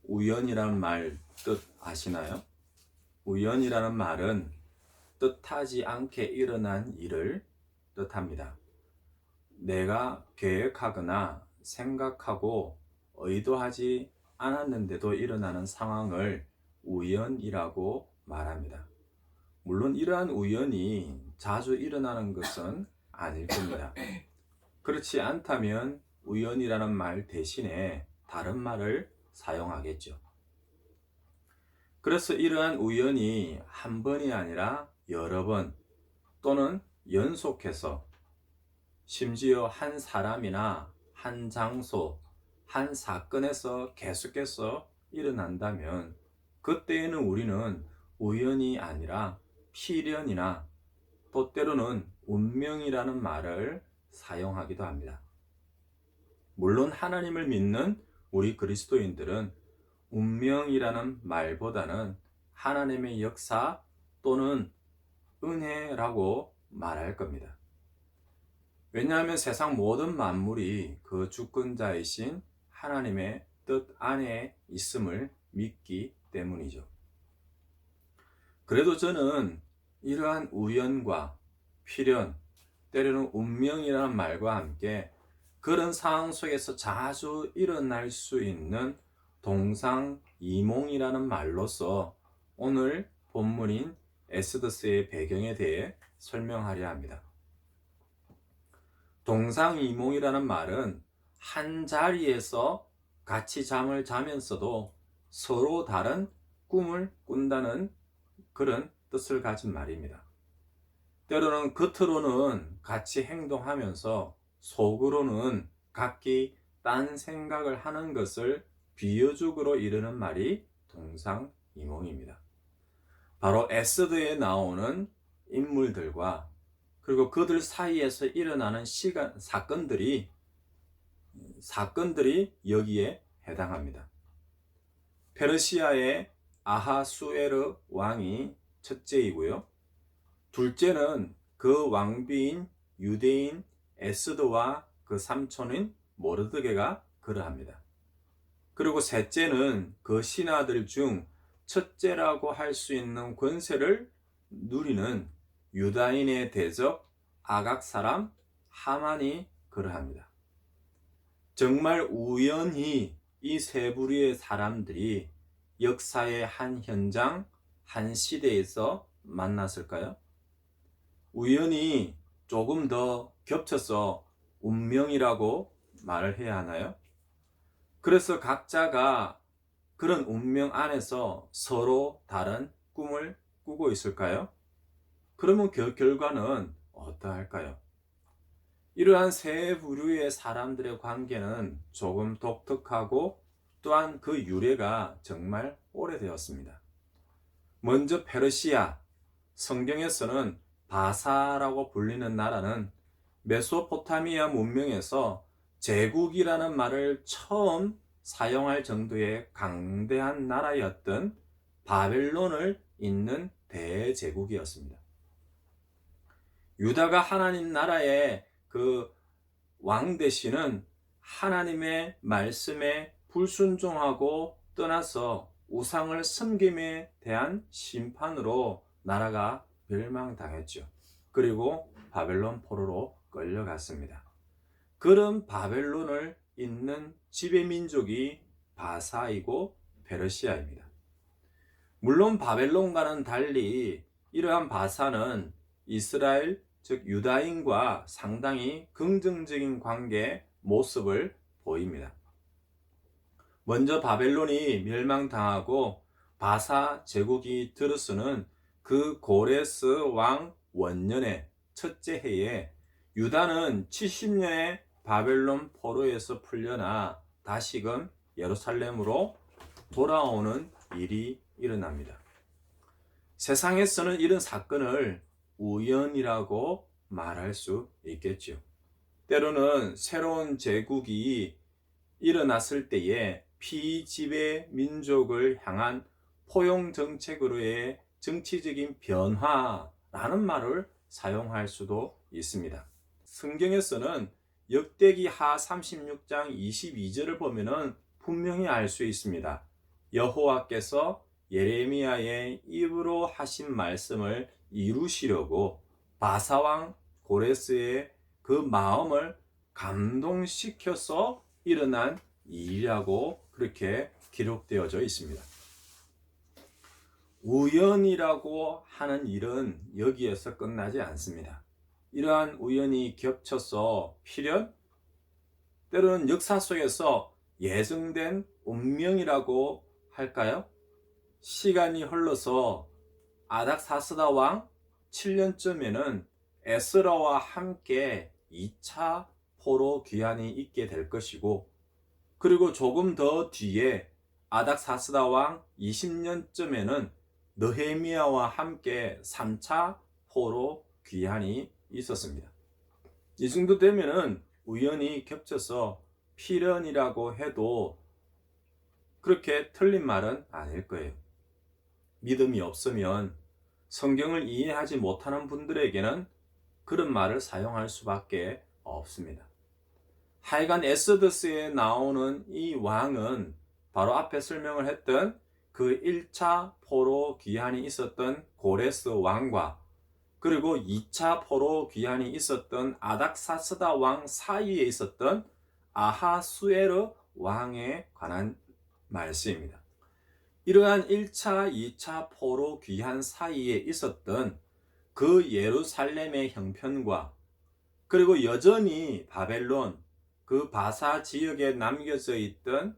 우연이라는 말 뜻 아시나요? 우연이라는 말은 뜻하지 않게 일어난 일을 뜻합니다. 내가 계획하거나 생각하고 의도하지 않았는데도 일어나는 상황을 우연이라고 말합니다. 물론 이러한 우연이 자주 일어나는 것은 아닐 겁니다. 그렇지 않다면 우연이라는 말 대신에 다른 말을 사용하겠죠. 그래서 이러한 우연이 한 번이 아니라 여러 번 또는 연속해서 심지어 한 사람이나 한 장소, 한 사건에서 계속해서 일어난다면 그때에는 우리는 우연이 아니라 필연이나 또 때로는 운명이라는 말을 사용하기도 합니다. 물론 하나님을 믿는 우리 그리스도인들은 운명이라는 말보다는 하나님의 역사 또는 은혜라고 말할 겁니다. 왜냐하면 세상 모든 만물이 그 주권자이신 하나님의 뜻 안에 있음을 믿기 때문이죠. 그래도 저는 이러한 우연과 필연, 때로는 운명이라는 말과 함께 그런 상황 속에서 자주 일어날 수 있는 동상이몽이라는 말로서 오늘 본문인 엑소더스의 배경에 대해 설명하려 합니다. 동상이몽이라는 말은 한 자리에서 같이 잠을 자면서도 서로 다른 꿈을 꾼다는 그런 뜻을 가진 말입니다. 때로는 겉으로는 같이 행동하면서 속으로는 각기 딴 생각을 하는 것을 비유적으로 이르는 말이 동상이몽입니다. 바로 에스더에 나오는 인물들과 그리고 그들 사이에서 일어나는 사건들이 여기에 해당합니다. 페르시아의 아하수에르 왕이 첫째이고요. 둘째는 그 왕비인 유대인 에스더와 그 삼촌인 모르드게가 그러합니다. 그리고 셋째는 그 신하들 중 첫째라고 할 수 있는 권세를 누리는 유다인의 대적 아각 사람 하만이 그러합니다. 정말 우연히 이 세 부류의 사람들이 역사의 한 현장, 한 시대에서 만났을까요? 우연히 조금 더 겹쳐서 운명이라고 말을 해야 하나요? 그래서 각자가 그런 운명 안에서 서로 다른 꿈을 꾸고 있을까요? 그러면 그 결과는 어떠할까요? 이러한 세 부류의 사람들의 관계는 조금 독특하고 또한 그 유래가 정말 오래되었습니다. 먼저 페르시아, 성경에서는 바사라고 불리는 나라는 메소포타미아 문명에서 제국이라는 말을 처음 사용할 정도의 강대한 나라였던 바벨론을 잇는 대제국이었습니다. 유다가 하나님 나라의 그 왕 대신은 하나님의 말씀에 불순종하고 떠나서 우상을 섬김에 대한 심판으로 나라가 멸망당했죠. 그리고 바벨론 포로로 끌려갔습니다. 그런 바벨론을 잇는 지배민족이 바사이고 페르시아입니다. 물론 바벨론과는 달리 이러한 바사는 이스라엘 즉 유다인과 상당히 긍정적인 관계 모습을 보입니다. 먼저 바벨론이 멸망당하고 바사 제국이 들어서는 그 고레스 왕 원년의 첫째 해에 유다는 70년의 바벨론 포로에서 풀려나 다시금 예루살렘으로 돌아오는 일이 일어납니다. 세상에서는 이런 사건을 우연이라고 말할 수 있겠죠. 때로는 새로운 제국이 일어났을 때에 피지배 민족을 향한 포용 정책으로의 정치적인 변화라는 말을 사용할 수도 있습니다. 성경에서는 역대기하 36장 22절을 보면은 분명히 알 수 있습니다. 여호와께서 예레미야의 입으로 하신 말씀을 이루시려고 바사왕 고레스의 그 마음을 감동시켜서 일어난 일이라고 그렇게 기록되어져 있습니다. 우연이라고 하는 일은 여기에서 끝나지 않습니다. 이러한 우연이 겹쳐서 필연, 때로는 역사 속에서 예정된 운명이라고 할까요? 시간이 흘러서 아닥사스다 왕 7년쯤에는 에스라와 함께 2차 포로 귀환이 있게 될 것이고, 그리고 조금 더 뒤에 아닥사스다 왕 20년쯤에는 느헤미야와 함께 3차 포로 귀환이 있었습니다. 이 정도 되면은 우연히 겹쳐서 필연이라고 해도 그렇게 틀린 말은 아닐 거예요. 믿음이 없으면, 성경을 이해하지 못하는 분들에게는 그런 말을 사용할 수밖에 없습니다. 하여간 엑소더스에 나오는 이 왕은 바로 앞에 설명을 했던 그 1차 포로 귀환이 있었던 고레스 왕과, 그리고 2차 포로 귀환이 있었던 아닥사스다 왕 사이에 있었던 아하수에르 왕에 관한 말씀입니다. 이러한 1차, 2차 포로 귀환 사이에 있었던 그 예루살렘의 형편과, 그리고 여전히 바벨론 그 바사 지역에 남겨져 있던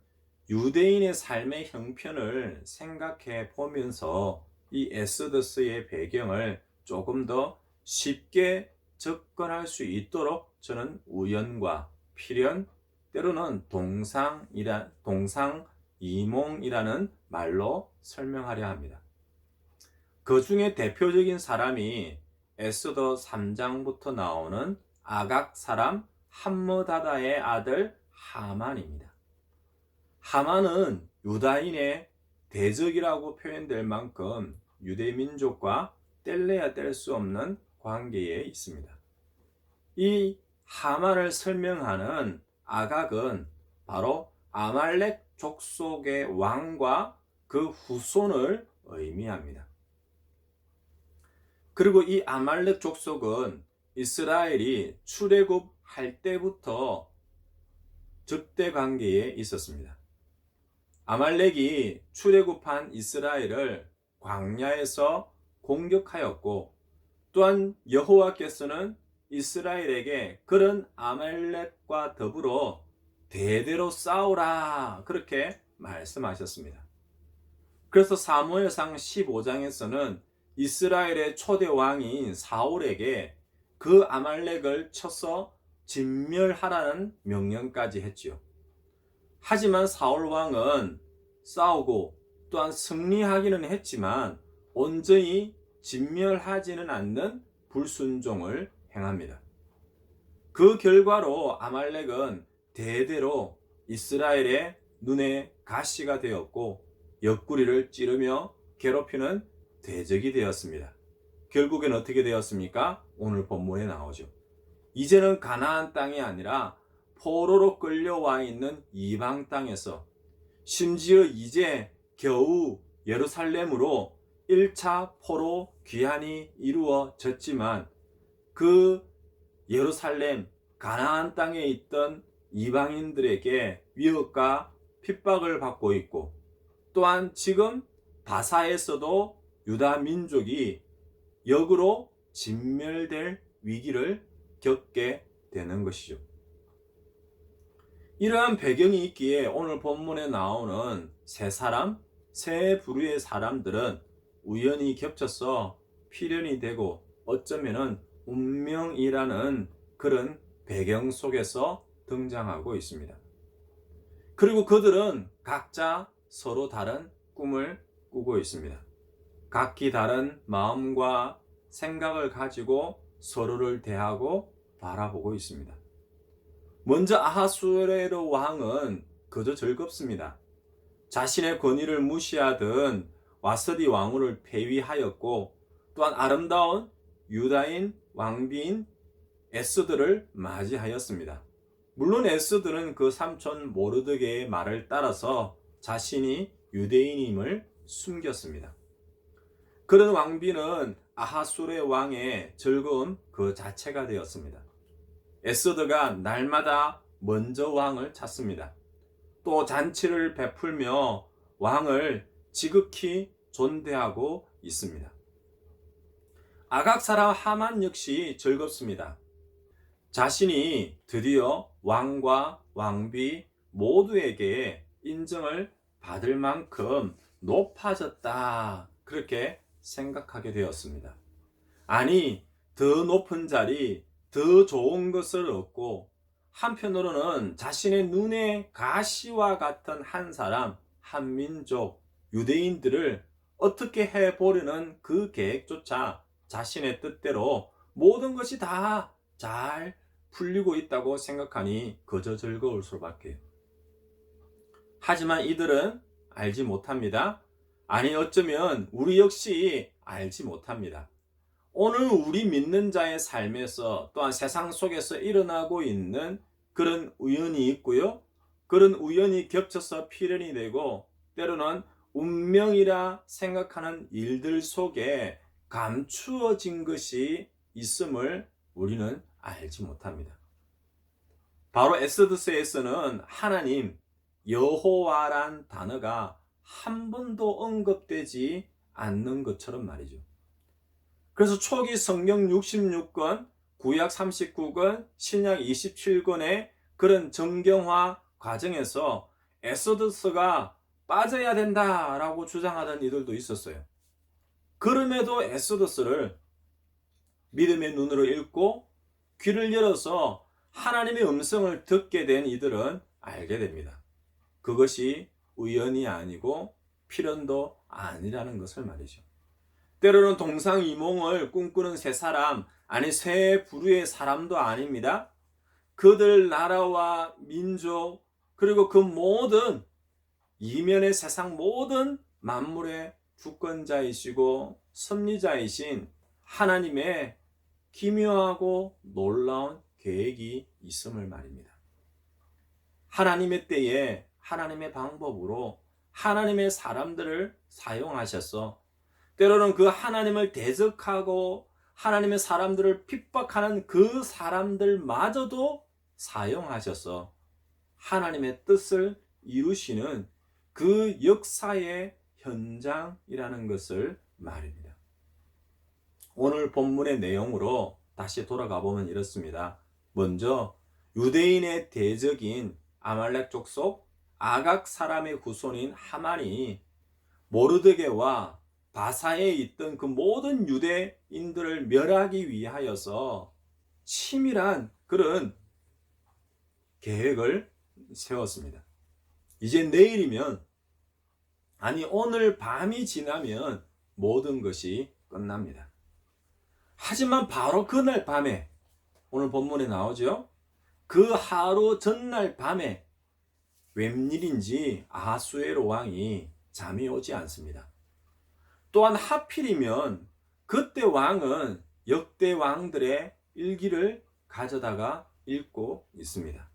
유대인의 삶의 형편을 생각해 보면서 이 엑소더스의 배경을 조금 더 쉽게 접근할 수 있도록 저는 우연과 필연, 때로는 동상이몽이라는 말로 설명하려 합니다. 그 중에 대표적인 사람이 엑소더 3장부터 나오는 아각 사람 함므다다의 아들 하만입니다. 하만은 유다인의 대적이라고 표현될 만큼 유대 민족과 뗄래야 뗄 수 없는 관계에 있습니다. 이 하만을 설명하는 아각은 바로 아말렉 족속의 왕과 그 후손을 의미합니다. 그리고 이 아말렉 족속은 이스라엘이 출애굽할 때부터 적대 관계에 있었습니다. 아말렉이 출애굽한 이스라엘을 광야에서 공격하였고, 또한 여호와께서는 이스라엘에게 그런 아말렉과 더불어 대대로 싸우라 그렇게 말씀하셨습니다. 그래서 사무엘상 15장에서는 이스라엘의 초대 왕인 사울에게 그 아말렉을 쳐서 진멸하라는 명령까지 했지요. 하지만 사울 왕은 싸우고 또한 승리하기는 했지만 온전히 진멸하지는 않는 불순종을 행합니다. 그 결과로 아말렉은 대대로 이스라엘의 눈에 가시가 되었고 옆구리를 찌르며 괴롭히는 대적이 되었습니다. 결국엔 어떻게 되었습니까? 오늘 본문에 나오죠. 이제는 가나안 땅이 아니라 포로로 끌려와 있는 이방 땅에서, 심지어 이제 겨우 예루살렘으로 1차 포로 귀환이 이루어졌지만 그 예루살렘 가나안 땅에 있던 이방인들에게 위협과 핍박을 받고 있고, 또한 지금 바사에서도 유다 민족이 역으로 진멸될 위기를 겪게 되는 것이죠. 이러한 배경이 있기에 오늘 본문에 나오는 세 부류의 사람들은 우연히 겹쳐서 필연이 되고 어쩌면은 운명이라는 그런 배경 속에서 등장하고 있습니다. 그리고 그들은 각자 서로 다른 꿈을 꾸고 있습니다. 각기 다른 마음과 생각을 가지고 서로를 대하고 바라보고 있습니다. 먼저 아하수에르 왕은 그저 즐겁습니다. 자신의 권위를 무시하던 와스디 왕후를 폐위하였고, 또한 아름다운 유다인 왕비인 에스더를 맞이하였습니다. 물론 에스더는 그 삼촌 모르드게의 말을 따라서 자신이 유대인임을 숨겼습니다. 그런 왕비는 아하수르의 왕의 즐거움 그 자체가 되었습니다. 에스더가 날마다 먼저 왕을 찾습니다. 또 잔치를 베풀며 왕을 지극히 존대하고 있습니다. 아각 사람 하만 역시 즐겁습니다. 자신이 드디어 왕과 왕비 모두에게 인정을 받을 만큼 높아졌다, 그렇게 생각하게 되었습니다. 아니, 더 높은 자리, 더 좋은 것을 얻고 한편으로는 자신의 눈에 가시와 같은 한 사람, 한 민족, 유대인들을 어떻게 해보려는 그 계획조차 자신의 뜻대로 모든 것이 다 잘 풀리고 있다고 생각하니 그저 즐거울 수밖에. 하지만 이들은 알지 못합니다. 아니, 어쩌면 우리 역시 알지 못합니다. 오늘 우리 믿는 자의 삶에서 또한 세상 속에서 일어나고 있는 그런 우연이 있고요. 그런 우연이 겹쳐서 필연이 되고 때로는 운명이라 생각하는 일들 속에 감추어진 것이 있음을 우리는 알지 못합니다. 바로 엑소더스에서는 하나님, 여호와란 단어가 한 번도 언급되지 않는 것처럼 말이죠. 그래서 초기 성경 66권, 구약 39권, 신약 27권의 그런 정경화 과정에서 엑소더스가 빠져야 된다라고 주장하던 이들도 있었어요. 그럼에도 엑소더스를 믿음의 눈으로 읽고 귀를 열어서 하나님의 음성을 듣게 된 이들은 알게 됩니다. 그것이 우연이 아니고 필연도 아니라는 것을 말이죠. 때로는 동상이몽을 꿈꾸는 세 사람, 아니 세 부류의 사람도 아닙니다. 그들 나라와 민족, 그리고 그 모든 이면의 세상 모든 만물의 주권자이시고 섭리자이신 하나님의 기묘하고 놀라운 계획이 있음을 말입니다. 하나님의 때에 하나님의 방법으로 하나님의 사람들을 사용하셔서 때로는 그 하나님을 대적하고 하나님의 사람들을 핍박하는 그 사람들마저도 사용하셔서 하나님의 뜻을 이루시는 그 역사의 현장이라는 것을 말입니다. 오늘 본문의 내용으로 다시 돌아가 보면 이렇습니다. 먼저 유대인의 대적인 아말렉 족속 아각 사람의 후손인 하만이 모르드게와 바사에 있던 그 모든 유대인들을 멸하기 위하여서 치밀한 그런 계획을 세웠습니다. 이제 내일이면, 아니 오늘 밤이 지나면 모든 것이 끝납니다. 하지만 바로 그날 밤에, 오늘 본문에 나오죠. 그 하루 전날 밤에 웬일인지 아하수에로 왕이 잠이 오지 않습니다. 또한 하필이면 그때 왕은 역대 왕들의 일기를 가져다가 읽고 있습니다.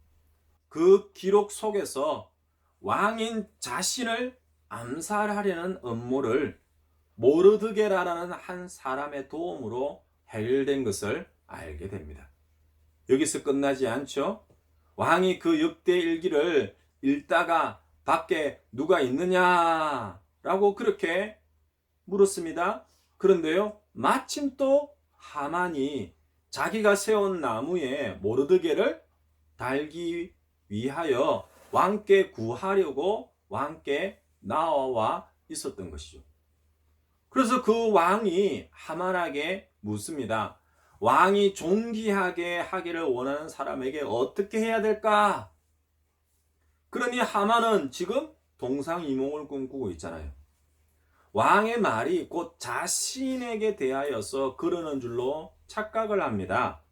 그 기록 속에서 왕인 자신을 암살하려는 음모를 모르드게라는 한 사람의 도움으로 해결된 것을 알게 됩니다. 여기서 끝나지 않죠. 왕이 그 역대 일기를 읽다가 밖에 누가 있느냐라고 그렇게 물었습니다. 그런데요, 마침 또 하만이 자기가 세운 나무에 모르드게를 달기 위하여 왕께 구하려고 왕께 나와 있었던 것이죠. 그래서 그 왕이 하만에게 묻습니다. 왕이 존귀하게 하기를 원하는 사람에게 어떻게 해야 될까? 그러니 하만은 지금 동상이몽을 꿈꾸고 있잖아요. 왕의 말이 곧 자신에게 대하여서 그러는 줄로 착각을 합니다.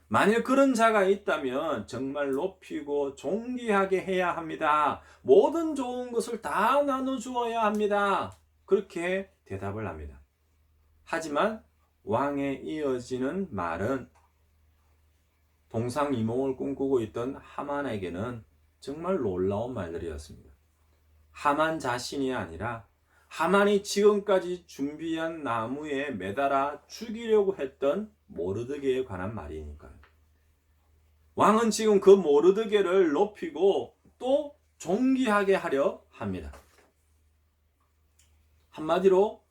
만일 그런 자가 있다면 정말 높이고 존귀하게 해야 합니다. 모든 좋은 것을 다 나눠주어야 합니다. 그렇게 대답을 합니다. 하지만 왕의 이어지는 말은 동상이몽을 꿈꾸고 있던 하만에게는 정말 놀라운 말들이었습니다. 하만 자신이 아니라 하만이 지금까지 준비한 나무에 매달아 죽이려고 했던 모르드게에 관한 말이니까요. 왕은 지금 그 모르드게를 높이고 또 존귀하게 하려 합니다. 한마디로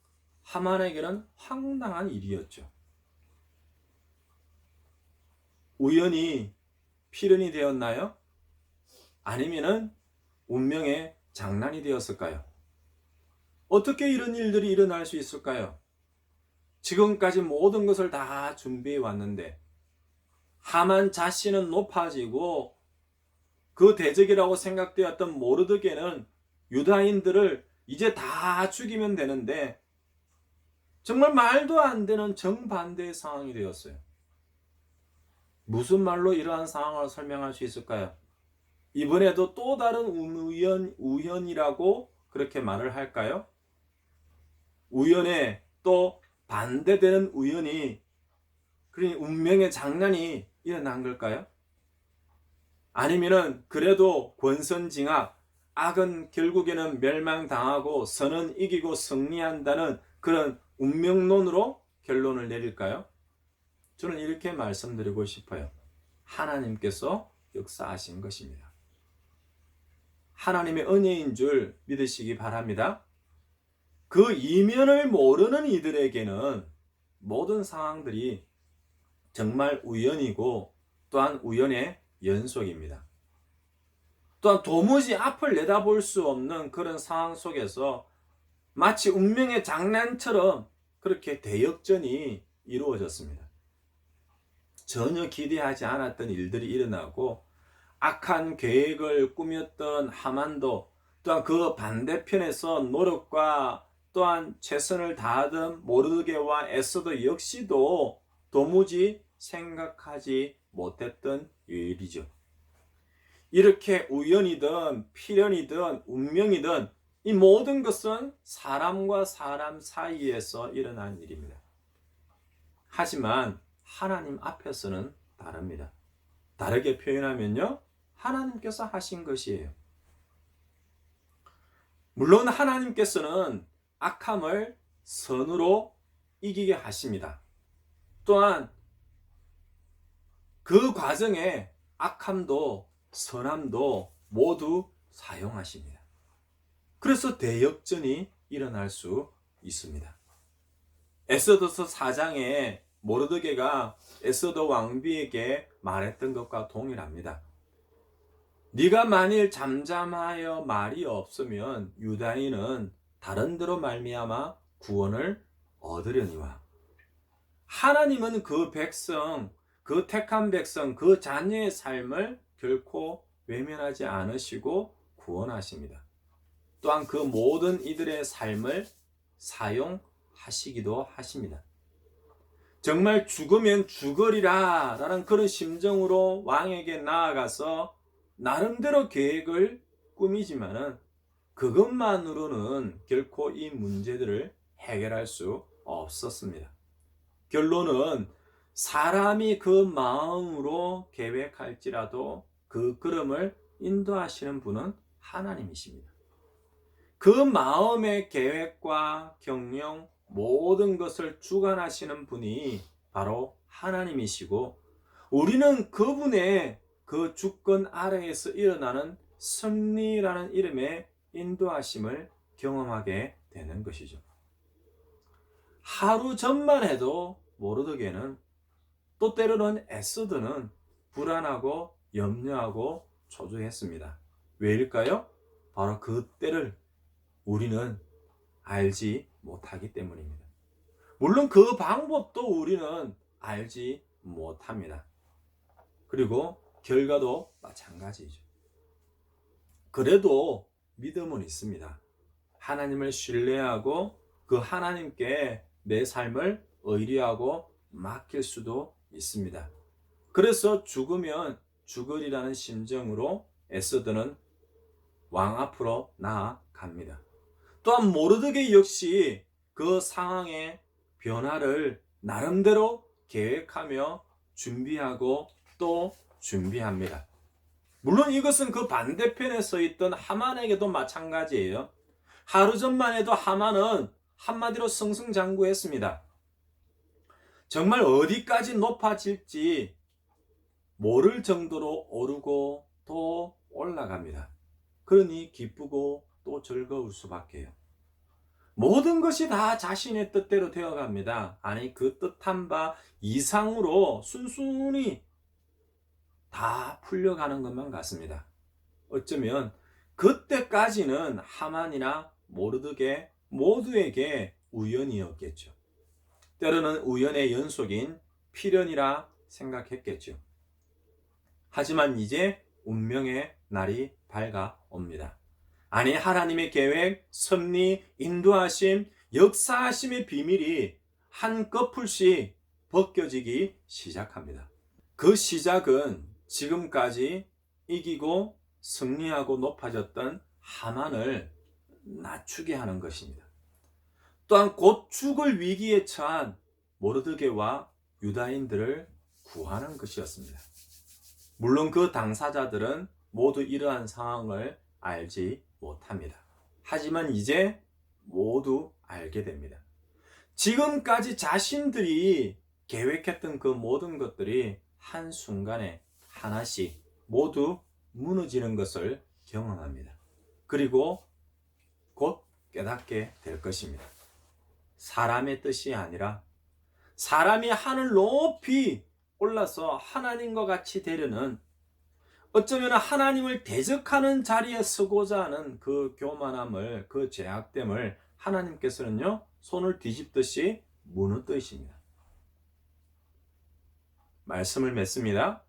하만에게는 황당한 일이었죠. 우연히 필연이 되었나요? 아니면은 운명의 장난이 되었을까요? 어떻게 이런 일들이 일어날 수 있을까요? 지금까지 모든 것을 다 준비해 왔는데 하만 자신은 높아지고 그 대적이라고 생각되었던 모르드게는 유다인들을 이제 다 죽이면 되는데 정말 말도 안 되는 정반대의 상황이 되었어요. 무슨 말로 이러한 상황을 설명할 수 있을까요? 이번에도 또 다른 우연이라고 그렇게 말을 할까요? 우연에 또 반대되는 우연이, 그러니 운명의 장난이 일어난 걸까요? 아니면은 그래도 권선징악, 악은 결국에는 멸망당하고 선은 이기고 승리한다는 그런 운명론으로 결론을 내릴까요? 저는 이렇게 말씀드리고 싶어요. 하나님께서 역사하신 것입니다. 하나님의 은혜인 줄 믿으시기 바랍니다. 그 이면을 모르는 이들에게는 모든 상황들이 정말 우연이고 또한 우연의 연속입니다. 또한 도무지 앞을 내다볼 수 없는 그런 상황 속에서 마치 운명의 장난처럼 그렇게 대역전이 이루어졌습니다. 전혀 기대하지 않았던 일들이 일어나고 악한 계획을 꾸몄던 하만도 또한 그 반대편에서 노력과 또한 최선을 다하던 모르드게와 에스더 역시도 도무지 생각하지 못했던 일이죠. 이렇게 우연이든 필연이든 운명이든 이 모든 것은 사람과 사람 사이에서 일어난 일입니다. 하지만 하나님 앞에서는 다릅니다. 다르게 표현하면요, 하나님께서 하신 것이에요. 물론 하나님께서는 악함을 선으로 이기게 하십니다. 또한 그 과정에 악함도 선함도 모두 사용하십니다. 그래서 대역전이 일어날 수 있습니다. 에스더서 4장에 모르드게가 에스더 왕비에게 말했던 것과 동일합니다. 네가 만일 잠잠하여 말이 없으면 유다인은 다른 데로 말미암아 구원을 얻으려니와 하나님은 그 백성, 그 택한 백성, 그 자녀의 삶을 결코 외면하지 않으시고 구원하십니다. 또한 그 모든 이들의 삶을 사용하시기도 하십니다. 정말 죽으면 죽으리라 라는 그런 심정으로 왕에게 나아가서 나름대로 계획을 꾸미지만은 그것만으로는 결코 이 문제들을 해결할 수 없었습니다. 결론은 사람이 그 마음으로 계획할지라도 그 걸음을 인도하시는 분은 하나님이십니다. 그 마음의 계획과 경영 모든 것을 주관하시는 분이 바로 하나님이시고 우리는 그분의 그 주권 아래에서 일어나는 승리라는 이름의 인도하심을 경험하게 되는 것이죠. 하루 전만 해도 모르드게는 또 때로는 에스더는 불안하고 염려하고 초조했습니다. 왜일까요? 바로 그 때를 우리는 알지 못하기 때문입니다. 물론 그 방법도 우리는 알지 못합니다. 그리고 결과도 마찬가지죠. 그래도 믿음은 있습니다. 하나님을 신뢰하고 그 하나님께 내 삶을 의뢰하고 맡길 수도 있습니다. 그래서 죽으면 죽으리라는 심정으로 에스더는 왕 앞으로 나아갑니다. 또한 모르드게 역시 그 상황의 변화를 나름대로 계획하며 준비하고 또 준비합니다. 물론 이것은 그 반대편에 서 있던 하만에게도 마찬가지예요. 하루 전만 해도 하만은 한마디로 승승장구했습니다. 정말 어디까지 높아질지 모를 정도로 오르고 또 올라갑니다. 그러니 기쁘고 또 즐거울 수밖에요. 모든 것이 다 자신의 뜻대로 되어갑니다. 아니 그 뜻한 바 이상으로 순순히 다 풀려가는 것만 같습니다. 어쩌면 그때까지는 하만이나 모르드게 모두에게 우연이었겠죠. 때로는 우연의 연속인 필연이라 생각했겠죠. 하지만 이제 운명의 날이 밝아옵니다. 아니 하나님의 계획, 섭리, 인도하심, 역사하심의 비밀이 한꺼풀씩 벗겨지기 시작합니다. 그 시작은 지금까지 이기고 승리하고 높아졌던 하만을 낮추게 하는 것입니다. 또한 곧 죽을 위기에 처한 모르드게와 유다인들을 구하는 것이었습니다. 물론 그 당사자들은 모두 이러한 상황을 알지 못합니다. 하지만 이제 모두 알게 됩니다. 지금까지 자신들이 계획했던 그 모든 것들이 한순간에 하나씩 모두 무너지는 것을 경험합니다. 그리고 곧 깨닫게 될 것입니다. 사람의 뜻이 아니라 사람이 하늘 높이 올라서 하나님과 같이 되려는, 어쩌면 하나님을 대적하는 자리에 서고자 하는 그 교만함을, 그 죄악됨을 하나님께서는요 손을 뒤집듯이 무너뜨리십니다. 말씀을 맺습니다.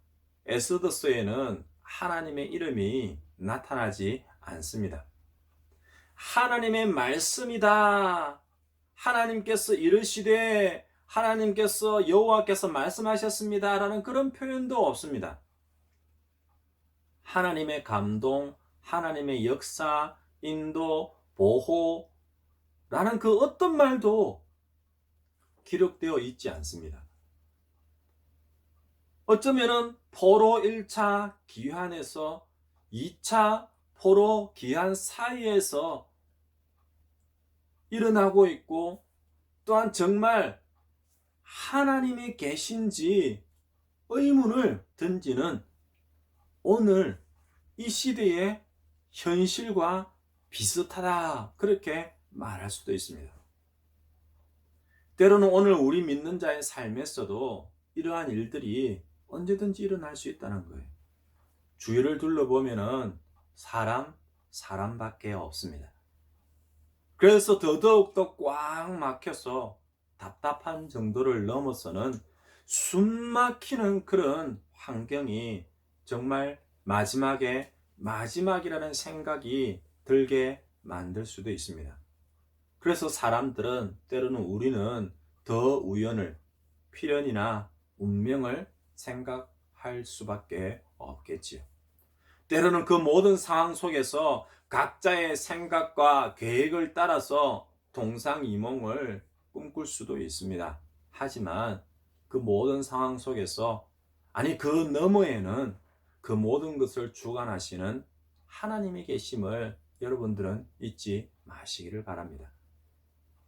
에스더서에는 하나님의 이름이 나타나지 않습니다. 하나님의 말씀이다, 하나님께서 이르시되, 하나님께서 여호와께서 말씀하셨습니다 라는 그런 표현도 없습니다. 하나님의 감동, 하나님의 역사, 인도, 보호라는 그 어떤 말도 기록되어 있지 않습니다. 어쩌면은 포로 1차 기환에서 2차 포로 기환 사이에서 일어나고 있고, 또한 정말 하나님이 계신지 의문을 던지는 오늘 이 시대의 현실과 비슷하다, 그렇게 말할 수도 있습니다. 때로는 오늘 우리 믿는 자의 삶에서도 이러한 일들이 언제든지 일어날 수 있다는 거예요. 주위를 둘러보면은 사람밖에 없습니다. 그래서 더더욱더 꽉 막혀서 답답한 정도를 넘어서는 숨막히는 그런 환경이 정말 마지막이라는 생각이 들게 만들 수도 있습니다. 그래서 사람들은, 때로는 우리는 더 우연을, 필연이나 운명을 생각할 수밖에 없겠지요. 때로는 그 모든 상황 속에서 각자의 생각과 계획을 따라서 동상이몽을 꿈꿀 수도 있습니다. 하지만 그 모든 상황 속에서, 아니 그 너머에는 그 모든 것을 주관하시는 하나님이 계심을 여러분들은 잊지 마시기를 바랍니다.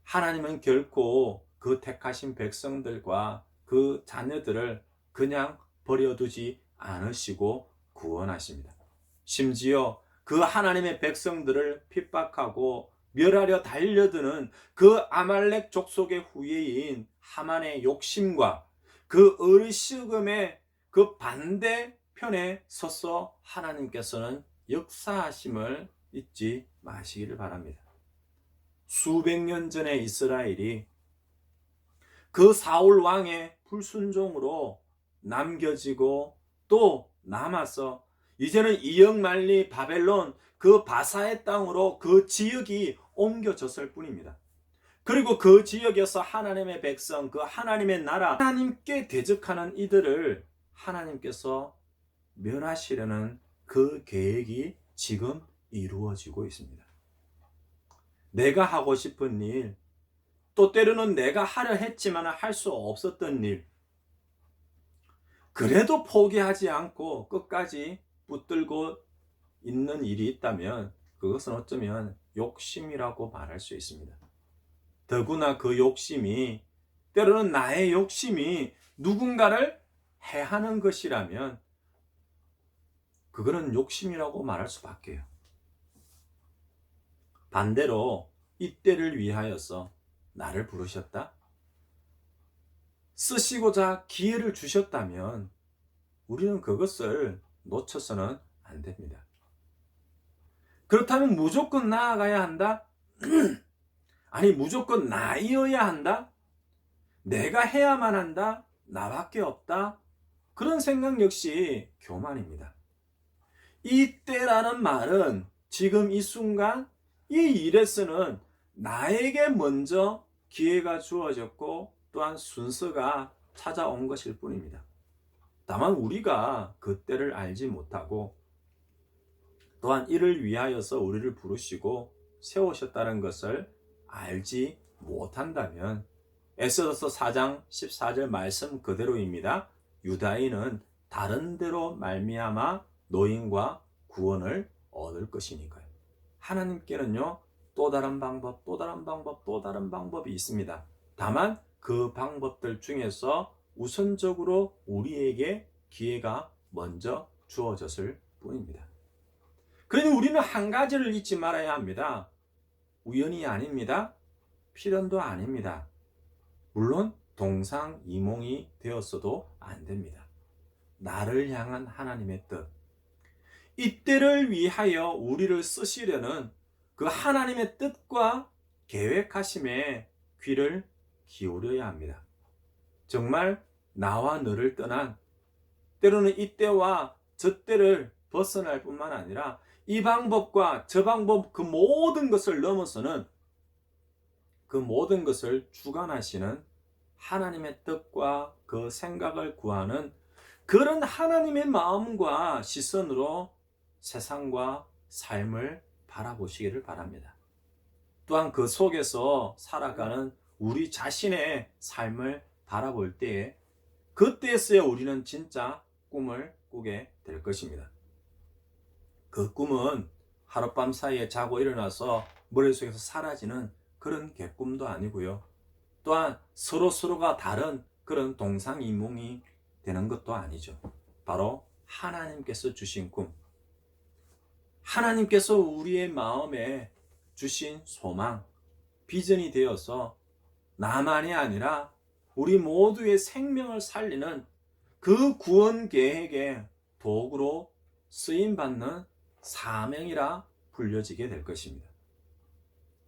하나님은 결코 그 택하신 백성들과 그 자녀들을 그냥 버려두지 않으시고 구원하십니다. 심지어 그 하나님의 백성들을 핍박하고 멸하려 달려드는 그 아말렉 족속의 후예인 하만의 욕심과 그 어리석음의 그 반대편에 서서 하나님께서는 역사하심을 잊지 마시기를 바랍니다. 수백 년 전에 이스라엘이 그 사울 왕의 불순종으로 남겨지고 또 남아서 이제는 이역만리 바벨론 그 바사의 땅으로 그 지역이 옮겨졌을 뿐입니다. 그리고 그 지역에서 하나님의 백성, 그 하나님의 나라, 하나님께 대적하는 이들을 하나님께서 멸하시려는 그 계획이 지금 이루어지고 있습니다. 내가 하고 싶은 일, 또 때로는 내가 하려 했지만 할 수 없었던 일, 그래도 포기하지 않고 끝까지 붙들고 있는 일이 있다면 그것은 어쩌면 욕심이라고 말할 수 있습니다. 더구나 그 욕심이, 때로는 나의 욕심이 누군가를 해하는 것이라면 그거는 욕심이라고 말할 수밖에요. 반대로 이 때를 위하여서 나를 부르셨다? 쓰시고자 기회를 주셨다면 우리는 그것을 놓쳐서는 안 됩니다. 그렇다면 무조건 나아가야 한다? 아니, 무조건 나이어야 한다? 내가 해야만 한다? 나밖에 없다? 그런 생각 역시 교만입니다. 이 때라는 말은 지금 이 순간 이 일에서는 나에게 먼저 기회가 주어졌고 또한 순서가 찾아온 것일 뿐입니다. 다만 우리가 그 때를 알지 못하고 또한 이를 위하여서 우리를 부르시고 세우셨다는 것을 알지 못한다면 엑소더서 4장 14절 말씀 그대로입니다. 유다인은 다른 데로 말미암아 노임과 구원을 얻을 것이니까요. 하나님께는요, 또 다른 방법, 또 다른 방법, 또 다른 방법이 있습니다. 다만 그 방법들 중에서 우선적으로 우리에게 기회가 먼저 주어졌을 뿐입니다. 그러니 우리는 한 가지를 잊지 말아야 합니다. 우연이 아닙니다. 필연도 아닙니다. 물론 동상이몽이 되었어도 안 됩니다. 나를 향한 하나님의 뜻, 이때를 위하여 우리를 쓰시려는 그 하나님의 뜻과 계획하심에 귀를 기울여야 합니다. 정말 나와 너를 떠난, 때로는 이때와 저때를 벗어날 뿐만 아니라 이 방법과 저 방법 그 모든 것을 넘어서는 그 모든 것을 주관하시는 하나님의 뜻과 그 생각을 구하는 그런 하나님의 마음과 시선으로 세상과 삶을 바라보시기를 바랍니다. 또한 그 속에서 살아가는 우리 자신의 삶을 바라볼 때에 그때에서야 우리는 진짜 꿈을 꾸게 될 것입니다. 그 꿈은 하룻밤 사이에 자고 일어나서 머릿속에서 사라지는 그런 객꿈도 아니고요. 또한 서로가 다른 그런 동상이몽이 되는 것도 아니죠. 바로 하나님께서 주신 꿈, 하나님께서 우리의 마음에 주신 소망, 비전이 되어서 나만이 아니라 우리 모두의 생명을 살리는 그 구원 계획의 도구로 쓰임받는 사명이라 불려지게 될 것입니다.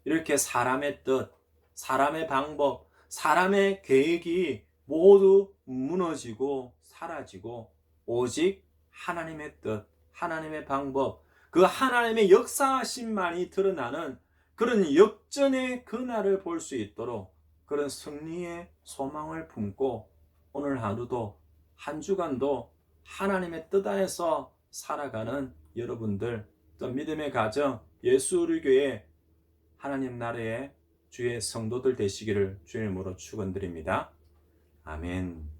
이렇게 사람의 뜻, 사람의 방법, 사람의 계획이 모두 무너지고 사라지고 오직 하나님의 뜻, 하나님의 방법, 그 하나님의 역사하심만이 드러나는 그런 역전의 그날을 볼 수 있도록 그런 승리의 소망을 품고 오늘 하루도 한 주간도 하나님의 뜻 안에서 살아가는 여러분들, 또 믿음의 가정, 예수 우리 교회 하나님 나라의 주의 성도들 되시기를 주의 이름으로 축원드립니다. 아멘.